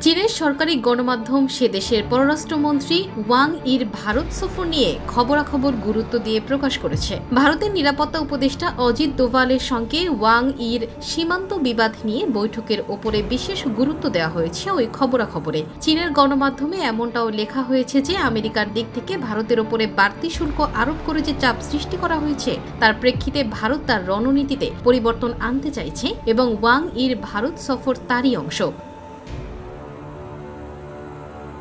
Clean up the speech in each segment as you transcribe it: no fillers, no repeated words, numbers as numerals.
চীনের সরকারি গণমাধ্যম সে দেশের পররাষ্ট্রমন্ত্রী ওয়াং ইর ভারত সফর নিয়ে খবরাখবর গুরুত্ব দিয়ে প্রকাশ করেছে। ভারতের নিরাপত্তা উপদেষ্টা অজিত দোভালের সঙ্গে ওয়াং ইর সীমান্ত বিবাদ নিয়ে বৈঠকের ওপরে বিশেষ গুরুত্ব দেওয়া হয়েছে ওই খবরাখবরে। চীনের গণমাধ্যমে এমনটাও লেখা হয়েছে যে আমেরিকার দিক থেকে ভারতের ওপরে বাড়তি শুল্ক আরোপ করে যে চাপ সৃষ্টি করা হয়েছে তার প্রেক্ষিতে ভারত তার রণনীতিতে পরিবর্তন আনতে চাইছে এবং ওয়াং ইর ভারত সফর তারই অংশ।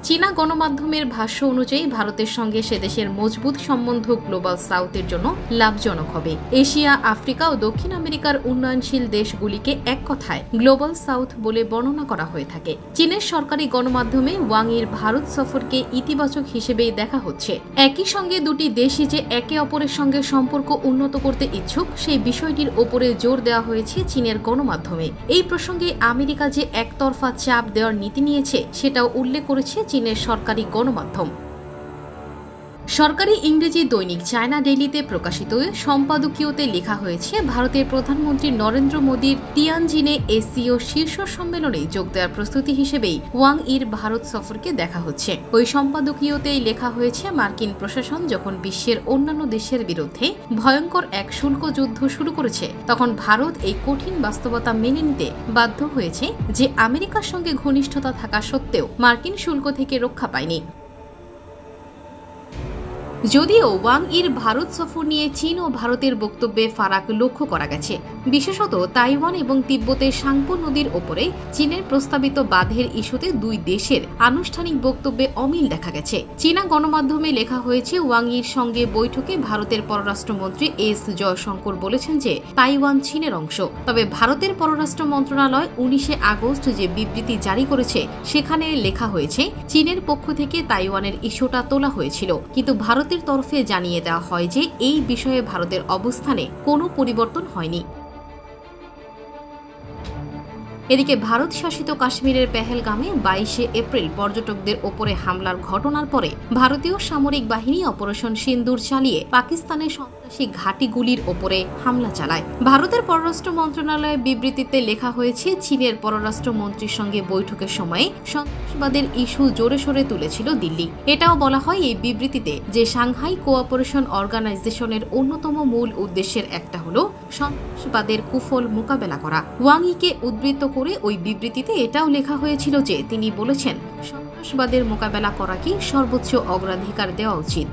চীনা গণমাধ্যমের ভাষ্য অনুযায়ী ভারতের সঙ্গে সে দেশের মজবুত সম্বন্ধ গ্লোবাল সাউথের জন্য লাভজনক হবে। এশিয়া, আফ্রিকা ও দক্ষিণ আমেরিকার উন্নয়নশীল দেশগুলিকে এক কথায় গ্লোবাল সাউথ বলে বর্ণনা করা হয়ে থাকে। চীনের সরকারি গণমাধ্যমে ওয়াং ইর ভারত সফরকে ইতিবাচক হিসেবেই দেখা হচ্ছে। একই সঙ্গে দুটি দেশই যে একে অপরের সঙ্গে সম্পর্ক উন্নত করতে ইচ্ছুক সেই বিষয়টির ওপরে জোর দেওয়া হয়েছে চীনের গণমাধ্যমে। এই প্রসঙ্গে আমেরিকা যে একতরফা চাপ দেওয়ার নীতি নিয়েছে সেটাও উল্লেখ করেছে চীনের সরকারি গণমাধ্যম। সরকারি ইংরেজি দৈনিক চায়না ডেইলিতে প্রকাশিত সম্পাদকীয়তে লেখা হয়েছে, ভারতের প্রধানমন্ত্রী নরেন্দ্র মোদীর তিয়ানজিনে এসসিও শীর্ষ সম্মেলনে যোগ দেওয়ার প্রস্তুতি হিসেবেই ওয়াং ইর ভারত সফরকে দেখা হচ্ছে। ওই সম্পাদকীয়তেই লেখা হয়েছে, মার্কিন প্রশাসন যখন বিশ্বের অন্যান্য দেশের বিরুদ্ধে ভয়ঙ্কর এক শুল্ক যুদ্ধ শুরু করেছে তখন ভারত এই কঠিন বাস্তবতা মেনে নিতে বাধ্য হয়েছে যে আমেরিকার সঙ্গে ঘনিষ্ঠতা থাকা সত্ত্বেও মার্কিন শুল্ক থেকে রক্ষা পায়নি। যদিও ওয়াং ইর ভারত সফর নিয়ে চীন ও ভারতের বক্তব্যে ফারাক লক্ষ্য করা গেছে। বিশেষত তাইওয়ান এবং তিব্বতের সাংপো নদীর ওপরে চীনের প্রস্তাবিত বাঁধের ইস্যুতে দুই দেশের আনুষ্ঠানিক বক্তব্যে অমিল দেখা গেছে। চীনা গণমাধ্যমে লেখা হয়েছে, ওয়াং ইর সঙ্গে বৈঠকে ভারতের পররাষ্ট্রমন্ত্রী এস জয়শঙ্কর বলেছেন যে তাইওয়ান চীনের অংশ। তবে ভারতের পররাষ্ট্র মন্ত্রণালয় 19 আগস্ট যে বিবৃতি জারি করেছে সেখানে লেখা হয়েছে, চীনের পক্ষ থেকে তাইওয়ানের ইস্যুটা তোলা হয়েছিল, কিন্তু ভারতের তরফে জানিয়ে দেওয়া হয় যে এই বিষয়ে ভারতের অবস্থানে কোনো পরিবর্তন হয়নি। এদিকে ভারত শাসিত কাশ্মীরের পেহেলগামে 22 এপ্রিল পর্যটকদের ওপরে হামলার ঘটনার পরে ভারতীয় সামরিক বাহিনী অপারেশন সিন্দুর চালিয়ে পাকিস্তানের সন্ত্রাসী ঘাঁটিগুলির ওপরে হামলা চালায়। ভারতের পররাষ্ট্র মন্ত্রণালয়ের বিবৃতিতে লেখা হয়েছে, চীনের পররাষ্ট্রমন্ত্রীর সঙ্গে বৈঠকের সময় সন্ত্রাসবাদের ইস্যু জোরে সোরে তুলেছিল দিল্লি। এটাও বলা হয় এই বিবৃতিতে যে সাংহাই কোঅপারেশন অর্গানাইজেশনের অন্যতম মূল উদ্দেশ্যের একটা হল সন্ত্রাসবাদের কুফল মোকাবেলা করা। ওয়াং ইকে উদ্ধৃত করে ওই বিবৃতিতে এটাও লেখা হয়েছিল যে তিনি বলেছেন, সন্ত্রাসবাদের মোকাবেলা করাকে সর্বোচ্চ অগ্রাধিকার দেওয়া উচিত।